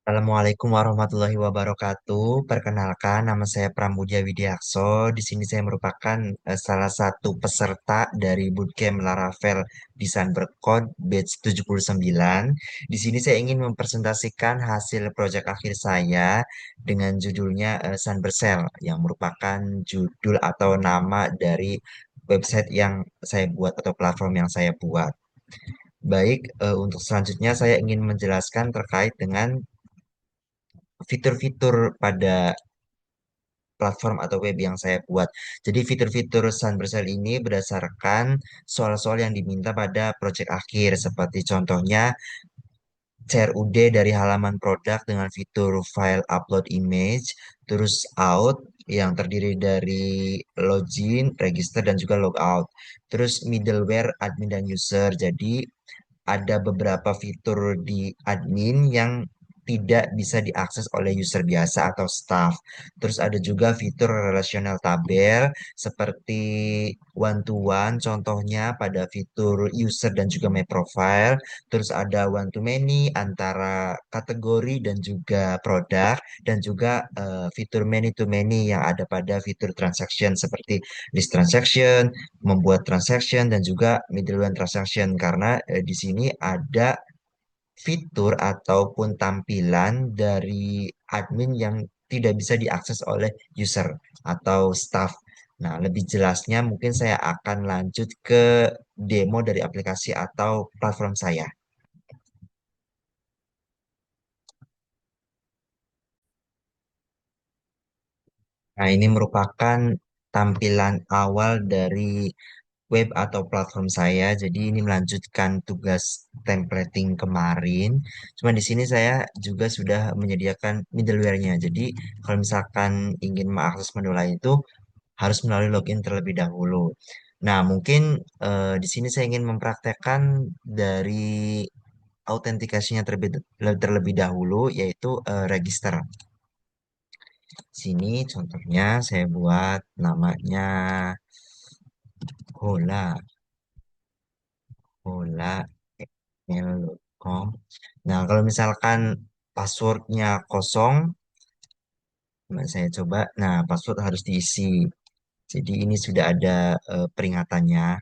Assalamualaikum warahmatullahi wabarakatuh. Perkenalkan, nama saya Pramudia Widiakso. Di sini saya merupakan salah satu peserta dari Bootcamp Laravel Desain Berkode batch 79. Di sini saya ingin mempresentasikan hasil proyek akhir saya dengan judulnya Sunbercell, yang merupakan judul atau nama dari website yang saya buat atau platform yang saya buat. Baik, untuk selanjutnya saya ingin menjelaskan terkait dengan fitur-fitur pada platform atau web yang saya buat. Jadi fitur-fitur Sunbercell ini berdasarkan soal-soal yang diminta pada proyek akhir, seperti contohnya CRUD dari halaman produk dengan fitur file upload image, terus out yang terdiri dari login, register, dan juga logout. Terus middleware, admin, dan user. Jadi ada beberapa fitur di admin yang tidak bisa diakses oleh user biasa atau staff. Terus ada juga fitur relational tabel seperti one to one, contohnya pada fitur user dan juga my profile. Terus ada one to many antara kategori dan juga produk, dan juga fitur many to many yang ada pada fitur transaction seperti list transaction, membuat transaction, dan juga middleware transaction karena di sini ada fitur ataupun tampilan dari admin yang tidak bisa diakses oleh user atau staff. Nah, lebih jelasnya mungkin saya akan lanjut ke demo dari aplikasi atau platform saya. Nah, ini merupakan tampilan awal dari web atau platform saya. Jadi ini melanjutkan tugas templating kemarin. Cuma di sini saya juga sudah menyediakan middleware-nya. Jadi kalau misalkan ingin mengakses menu lain itu harus melalui login terlebih dahulu. Nah, mungkin di sini saya ingin mempraktekkan dari autentikasinya terlebih dahulu, yaitu register. Sini contohnya saya buat namanya Hola, hola@gmail.com. Nah, kalau misalkan passwordnya kosong, nah, saya coba. Nah, password harus diisi. Jadi ini sudah ada peringatannya.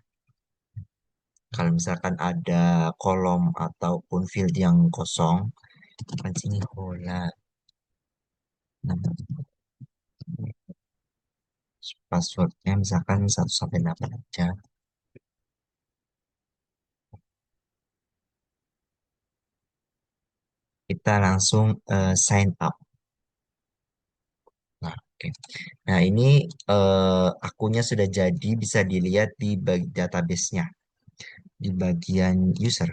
Kalau misalkan ada kolom ataupun field yang kosong, kan sini hola. Nah, passwordnya misalkan 1 sampai 8 aja. Kita langsung sign up. Nah, oke. Nah, ini akunnya sudah jadi, bisa dilihat di database-nya, di bagian user.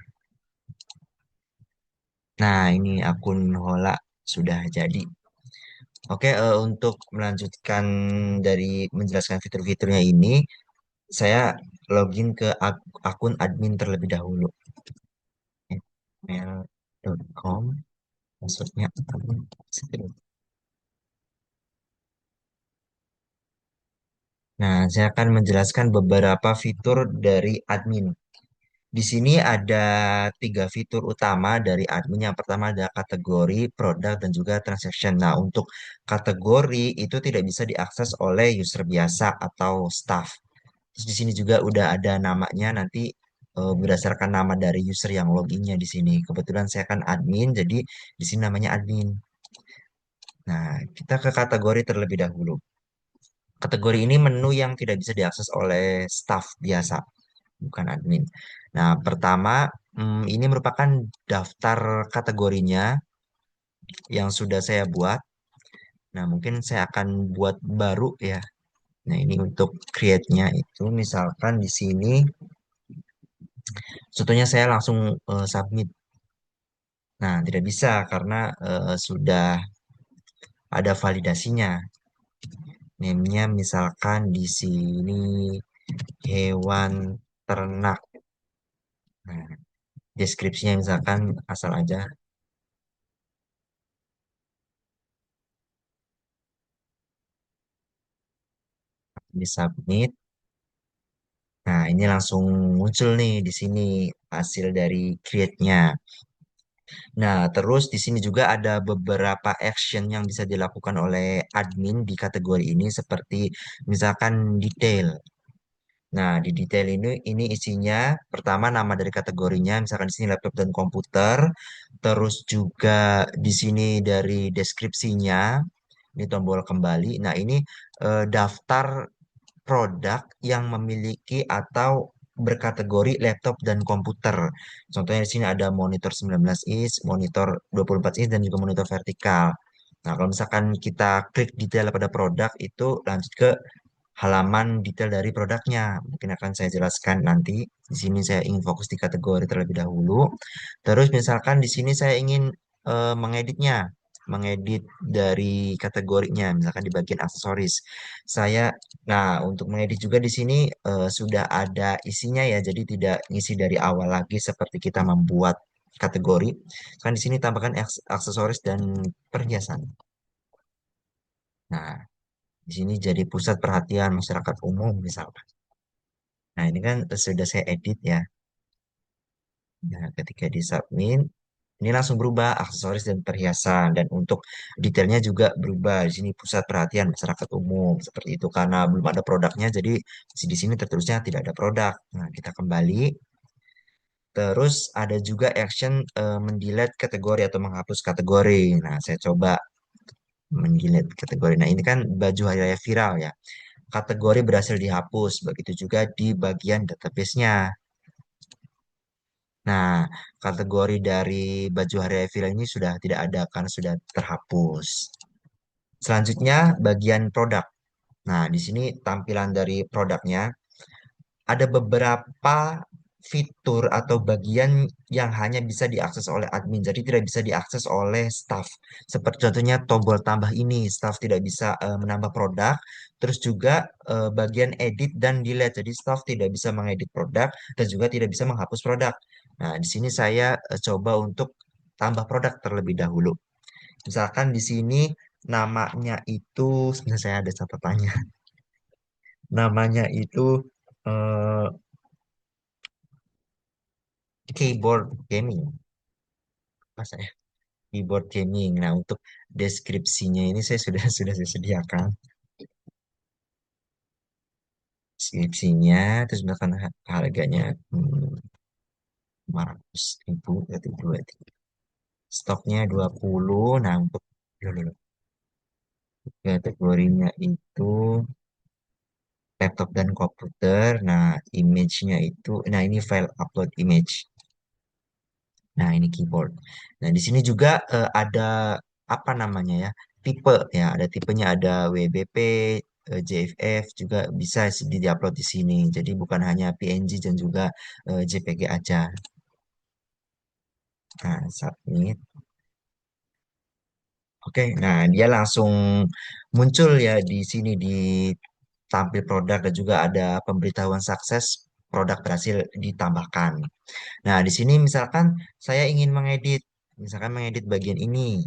Nah, ini akun Hola sudah jadi. Oke, untuk melanjutkan dari menjelaskan fitur-fiturnya ini, saya login ke akun admin terlebih dahulu. Gmail.com, maksudnya admin. Nah, saya akan menjelaskan beberapa fitur dari admin. Di sini ada 3 fitur utama dari admin. Yang pertama adalah kategori, produk, dan juga transaction. Nah, untuk kategori itu tidak bisa diakses oleh user biasa atau staff. Terus di sini juga udah ada namanya, nanti berdasarkan nama dari user yang loginnya di sini. Kebetulan saya kan admin, jadi di sini namanya admin. Nah, kita ke kategori terlebih dahulu. Kategori ini menu yang tidak bisa diakses oleh staff biasa, bukan admin. Nah, pertama, ini merupakan daftar kategorinya yang sudah saya buat. Nah, mungkin saya akan buat baru ya. Nah, ini untuk create-nya itu misalkan di sini, contohnya saya langsung submit. Nah, tidak bisa karena sudah ada validasinya. Name-nya misalkan di sini hewan ternak. Nah, deskripsinya misalkan asal aja di submit. Nah, ini langsung muncul nih di sini hasil dari create-nya. Nah, terus di sini juga ada beberapa action yang bisa dilakukan oleh admin di kategori ini seperti misalkan detail. Nah, di detail ini isinya pertama nama dari kategorinya, misalkan di sini laptop dan komputer, terus juga di sini dari deskripsinya, ini tombol kembali. Nah, ini daftar produk yang memiliki atau berkategori laptop dan komputer. Contohnya di sini ada monitor 19 inch, monitor 24 inch, dan juga monitor vertikal. Nah, kalau misalkan kita klik detail pada produk itu lanjut ke halaman detail dari produknya. Mungkin akan saya jelaskan nanti. Di sini saya ingin fokus di kategori terlebih dahulu. Terus misalkan di sini saya ingin mengeditnya, mengedit dari kategorinya, misalkan di bagian aksesoris. Saya, nah untuk mengedit juga di sini sudah ada isinya ya, jadi tidak ngisi dari awal lagi seperti kita membuat kategori. Kan di sini tambahkan aksesoris dan perhiasan. Nah, di sini jadi pusat perhatian masyarakat umum misalkan. Nah, ini kan sudah saya edit ya. Nah, ketika di submit, ini langsung berubah aksesoris dan perhiasan. Dan untuk detailnya juga berubah. Di sini pusat perhatian masyarakat umum. Seperti itu. Karena belum ada produknya, jadi di sini tertulisnya tidak ada produk. Nah, kita kembali. Terus ada juga action mendelete kategori atau menghapus kategori. Nah, saya coba mendelete kategori. Nah, ini kan baju hari raya viral ya. Kategori berhasil dihapus. Begitu juga di bagian database-nya. Nah, kategori dari baju hari raya viral ini sudah tidak ada karena sudah terhapus. Selanjutnya, bagian produk. Nah, di sini tampilan dari produknya ada beberapa fitur atau bagian yang hanya bisa diakses oleh admin, jadi tidak bisa diakses oleh staff. Seperti contohnya tombol tambah ini, staff tidak bisa menambah produk. Terus juga bagian edit dan delete, jadi staff tidak bisa mengedit produk dan juga tidak bisa menghapus produk. Nah, di sini saya coba untuk tambah produk terlebih dahulu. Misalkan di sini namanya itu, sebenarnya saya ada catatannya. Namanya itu eh, keyboard gaming. Apa saya? Keyboard gaming. Nah, untuk deskripsinya ini saya sudah sudah saya sediakan deskripsinya, terus misalkan harganya 500.000, berarti dua stoknya 20. Nah, untuk dulu kategorinya itu laptop dan komputer. Nah, image-nya itu, nah ini file upload image. Nah, ini keyboard. Nah, di sini juga ada apa namanya ya? Tipe ya, ada tipenya, ada WBP, JFF juga bisa di-upload di sini. Jadi bukan hanya PNG dan juga JPG aja. Nah, submit. Oke, nah dia langsung muncul ya di sini di tampil produk dan juga ada pemberitahuan sukses produk berhasil ditambahkan. Nah, di sini misalkan saya ingin mengedit, misalkan mengedit bagian ini.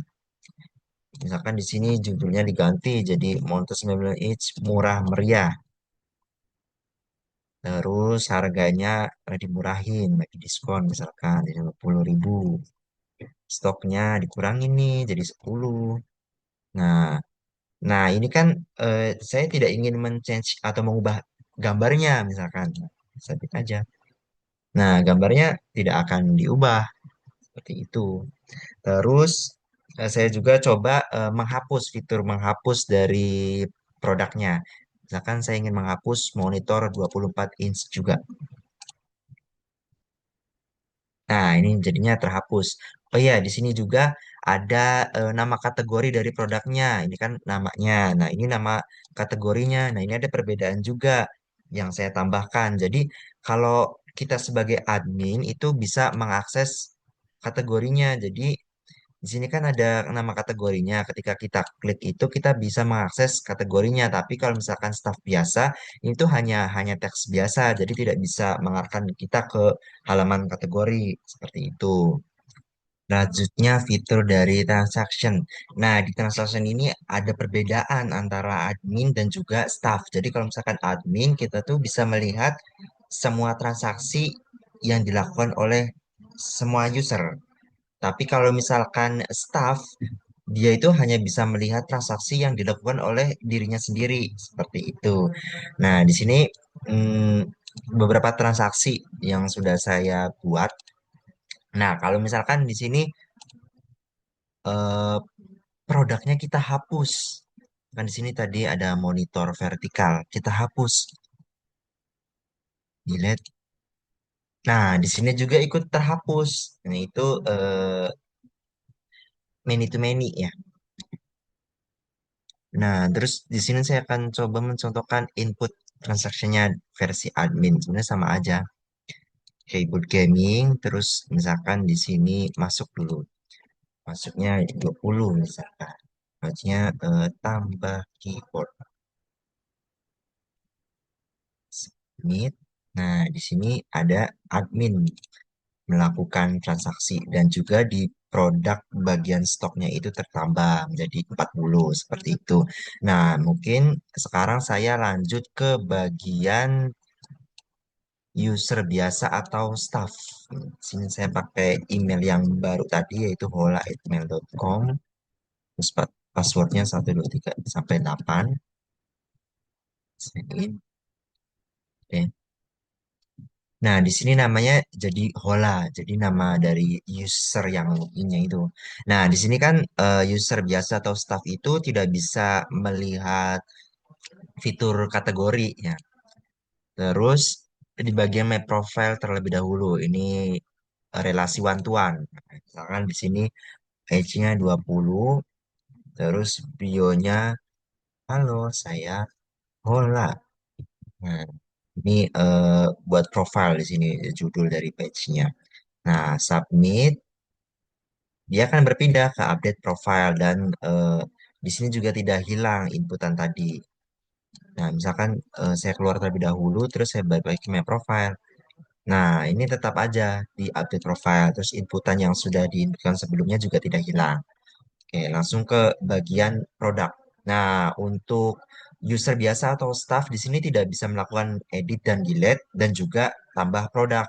Misalkan di sini judulnya diganti jadi Monto 19 inch murah meriah. Terus harganya dimurahin, bagi diskon misalkan jadi 50.000. Stoknya dikurangin nih jadi 10. Nah, nah ini kan saya tidak ingin men-change atau mengubah gambarnya misalkan. Sabit aja. Nah, gambarnya tidak akan diubah seperti itu. Terus saya juga coba menghapus fitur menghapus dari produknya. Misalkan saya ingin menghapus monitor 24 inch juga. Nah, ini jadinya terhapus. Oh iya, di sini juga ada nama kategori dari produknya. Ini kan namanya. Nah, ini nama kategorinya. Nah, ini ada perbedaan juga yang saya tambahkan. Jadi, kalau kita sebagai admin itu bisa mengakses kategorinya. Jadi, di sini kan ada nama kategorinya. Ketika kita klik itu kita bisa mengakses kategorinya. Tapi kalau misalkan staff biasa itu hanya teks biasa, jadi tidak bisa mengarahkan kita ke halaman kategori seperti itu. Selanjutnya fitur dari transaction. Nah, di transaction ini ada perbedaan antara admin dan juga staff. Jadi kalau misalkan admin kita tuh bisa melihat semua transaksi yang dilakukan oleh semua user. Tapi kalau misalkan staff, dia itu hanya bisa melihat transaksi yang dilakukan oleh dirinya sendiri, seperti itu. Nah, di sini hmm, beberapa transaksi yang sudah saya buat. Nah, kalau misalkan di sini eh, produknya kita hapus. Kan di sini tadi ada monitor vertikal, kita hapus, delete. Nah, di sini juga ikut terhapus. Nah, itu many to many ya. Nah, terus di sini saya akan coba mencontohkan input transaksinya versi admin. Sebenarnya sama aja. Keyboard gaming, terus misalkan di sini masuk dulu. Masuknya 20 misalkan. Maksudnya tambah keyboard submit. Nah, di sini ada admin melakukan transaksi dan juga di produk bagian stoknya itu tertambah menjadi 40 seperti itu. Nah, mungkin sekarang saya lanjut ke bagian user biasa atau staff. Sini saya pakai email yang baru tadi yaitu hola@mail.com. Terus passwordnya 123 sampai 8. Sign in. Oke. Nah, di sini namanya jadi Hola, jadi nama dari user yang loginnya itu. Nah, di sini kan user biasa atau staff itu tidak bisa melihat fitur kategori ya. Terus di bagian My Profile terlebih dahulu, ini relasi one to one. Misalkan di sini age-nya 20, terus bio-nya, halo saya Hola. Nah, ini buat profile di sini judul dari page-nya. Nah, submit, dia akan berpindah ke update profile dan di sini juga tidak hilang inputan tadi. Nah, misalkan saya keluar terlebih dahulu, terus saya balik lagi ke my profile. Nah, ini tetap aja di update profile, terus inputan yang sudah diinputkan sebelumnya juga tidak hilang. Oke, langsung ke bagian produk. Nah, untuk user biasa atau staff di sini tidak bisa melakukan edit dan delete dan juga tambah produk.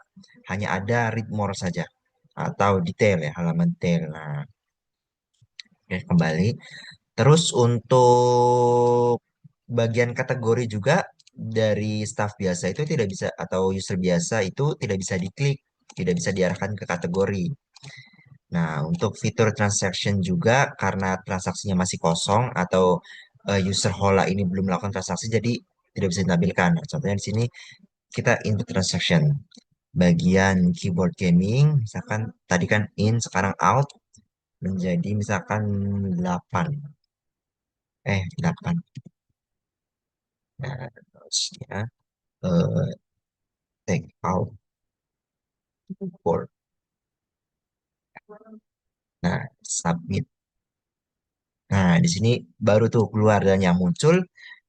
Hanya ada read more saja atau detail ya, halaman detail. Nah, oke, kembali. Terus untuk bagian kategori juga dari staff biasa itu tidak bisa atau user biasa itu tidak bisa diklik, tidak bisa diarahkan ke kategori. Nah, untuk fitur transaction juga karena transaksinya masih kosong atau user Hola ini belum melakukan transaksi jadi tidak bisa ditampilkan. Nah, contohnya di sini kita input transaction. Bagian keyboard gaming, misalkan tadi kan in, sekarang out menjadi misalkan 8. 8. Nah, terusnya eh, take out keyboard. Nah, submit. Nah, di sini baru tuh keluar dan yang muncul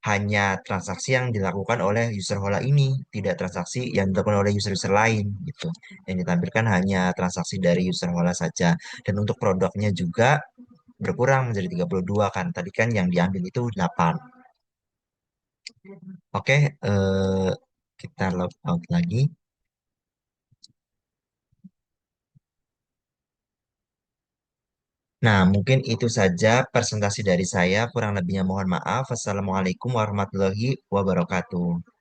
hanya transaksi yang dilakukan oleh user Hola ini, tidak transaksi yang dilakukan oleh user-user lain gitu. Yang ditampilkan hanya transaksi dari user Hola saja. Dan untuk produknya juga berkurang menjadi 32 kan. Tadi kan yang diambil itu 8. Oke, kita log out lagi. Nah, mungkin itu saja presentasi dari saya. Kurang lebihnya mohon maaf. Wassalamualaikum warahmatullahi wabarakatuh.